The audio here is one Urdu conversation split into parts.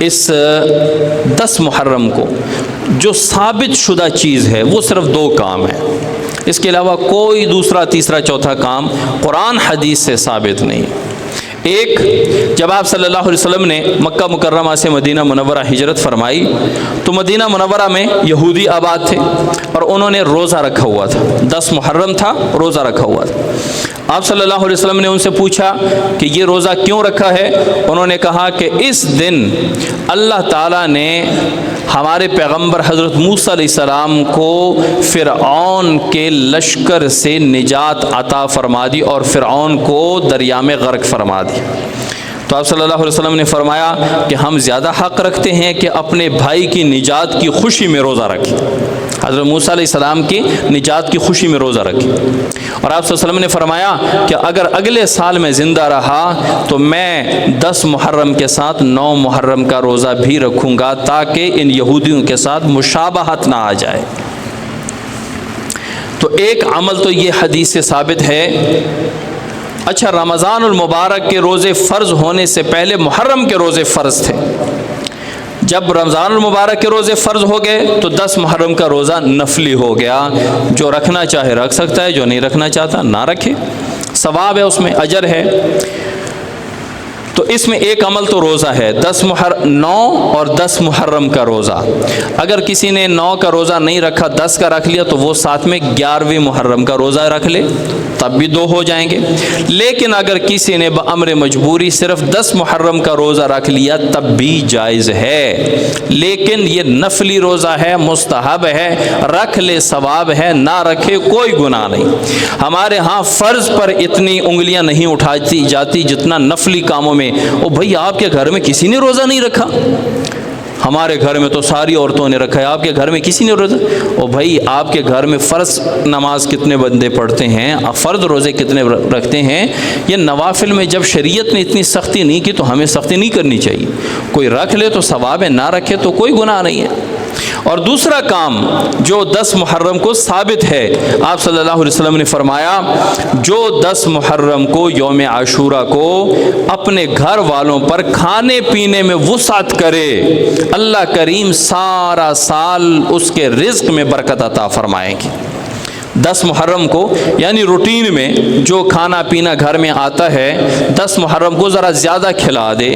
اس 10 محرم کو جو ثابت شدہ چیز ہے وہ صرف 2 کام ہیں، اس کے علاوہ کوئی دوسرا تیسرا چوتھا کام قرآن حدیث سے ثابت نہیں۔ ایک، جب آپ صلی اللہ علیہ وسلم نے مکہ مکرمہ سے مدینہ منورہ ہجرت فرمائی تو مدینہ منورہ میں یہودی آباد تھے اور انہوں نے روزہ رکھا ہوا تھا، 10 محرم تھا، روزہ رکھا ہوا تھا۔ آپ صلی اللہ علیہ وسلم نے ان سے پوچھا کہ یہ روزہ کیوں رکھا ہے؟ انہوں نے کہا کہ اس دن اللہ تعالیٰ نے ہمارے پیغمبر حضرت موسیٰ علیہ السلام کو فرعون کے لشکر سے نجات عطا فرما دی اور فرعون کو دریا میں غرق فرما دی۔ تو آپ صلی اللہ علیہ وسلم نے فرمایا کہ ہم زیادہ حق رکھتے ہیں کہ اپنے بھائی کی نجات کی خوشی میں روزہ رکھیں، حضرت موسیٰ علیہ السلام کی نجات کی خوشی میں روزہ رکھیں۔ اور آپ صلی اللہ علیہ وسلم نے فرمایا کہ اگر اگلے سال میں زندہ رہا تو میں 10 محرم کے ساتھ 9 محرم کا روزہ بھی رکھوں گا تاکہ ان یہودیوں کے ساتھ مشابہت نہ آ جائے۔ تو ایک عمل تو یہ حدیث سے ثابت ہے۔ اچھا، رمضان المبارک کے روزے فرض ہونے سے پہلے محرم کے روزے فرض تھے، جب رمضان المبارک کے روزے فرض ہو گئے تو 10 محرم کا روزہ نفلی ہو گیا، جو رکھنا چاہے رکھ سکتا ہے، جو نہیں رکھنا چاہتا نہ رکھے، ثواب ہے، اس میں اجر ہے۔ تو اس میں ایک عمل تو روزہ ہے، 9 اور 10 محرم کا روزہ۔ اگر کسی نے 9 کا روزہ نہیں رکھا، 10 کا رکھ لیا تو وہ ساتھ میں 11ویں محرم کا روزہ رکھ لے، تب بھی 2 ہو جائیں گے۔ لیکن اگر کسی نے بامر مجبوری صرف 10 محرم کا روزہ رکھ لیا تب بھی جائز ہے، لیکن یہ نفلی روزہ ہے، مستحب ہے، رکھ لے ثواب ہے، نہ رکھے کوئی گناہ نہیں۔ ہمارے ہاں فرض پر اتنی انگلیاں نہیں اٹھاتی جاتی جتنا نفلی کاموں میں۔ او بھائی، آپ کے گھر میں کسی نے روزہ نہیں رکھا؟ ہمارے گھر میں تو ساری عورتوں نے رکھا ہے، آپ کے گھر میں کسی نے روزہ؟ او بھائی، آپ کے گھر میں فرض نماز کتنے بندے پڑھتے ہیں، فرض روزے کتنے رکھتے ہیں؟ یہ نوافل میں جب شریعت نے اتنی سختی نہیں کی تو ہمیں سختی نہیں کرنی چاہیے۔ کوئی رکھ لے تو ثواب ہے، نہ رکھے تو کوئی گناہ نہیں ہے۔ اور دوسرا کام جو 10 محرم کو ثابت ہے، آپ صلی اللہ علیہ وسلم نے فرمایا جو 10 محرم کو یوم عاشورہ کو اپنے گھر والوں پر کھانے پینے میں وسعت کرے، اللہ کریم سارا سال اس کے رزق میں برکت عطا فرمائیں گے۔ 10 محرم کو یعنی روٹین میں جو کھانا پینا گھر میں آتا ہے، 10 محرم کو ذرا زیادہ کھلا دے،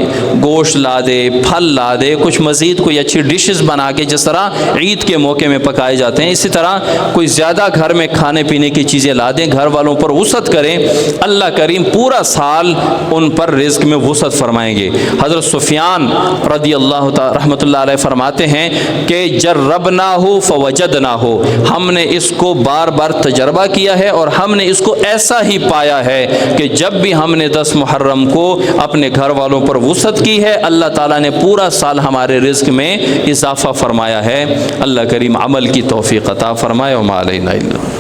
گوشت لا دے، پھل لا دے، کچھ مزید کوئی اچھی ڈشز بنا کے، جس طرح عید کے موقع میں پکائے جاتے ہیں، اسی طرح کوئی زیادہ گھر میں کھانے پینے کی چیزیں لا دیں، گھر والوں پر وسعت کریں، اللہ کریم پورا سال ان پر رزق میں وسعت فرمائیں گے۔ حضرت سفیان رضی اللہ تعالی رحمۃ اللہ علیہ فرماتے ہیں کہ جربناہ فوجدناہ، ہم نے اس کو بار بار تجربہ کیا ہے اور ہم نے اس کو ایسا ہی پایا ہے کہ جب بھی ہم نے 10 محرم کو اپنے گھر والوں پر وسعت کی ہے، اللہ تعالیٰ نے پورا سال ہمارے رزق میں اضافہ فرمایا ہے۔ اللہ کریم عمل کی توفیق عطا فرمائے۔ وما علینا الا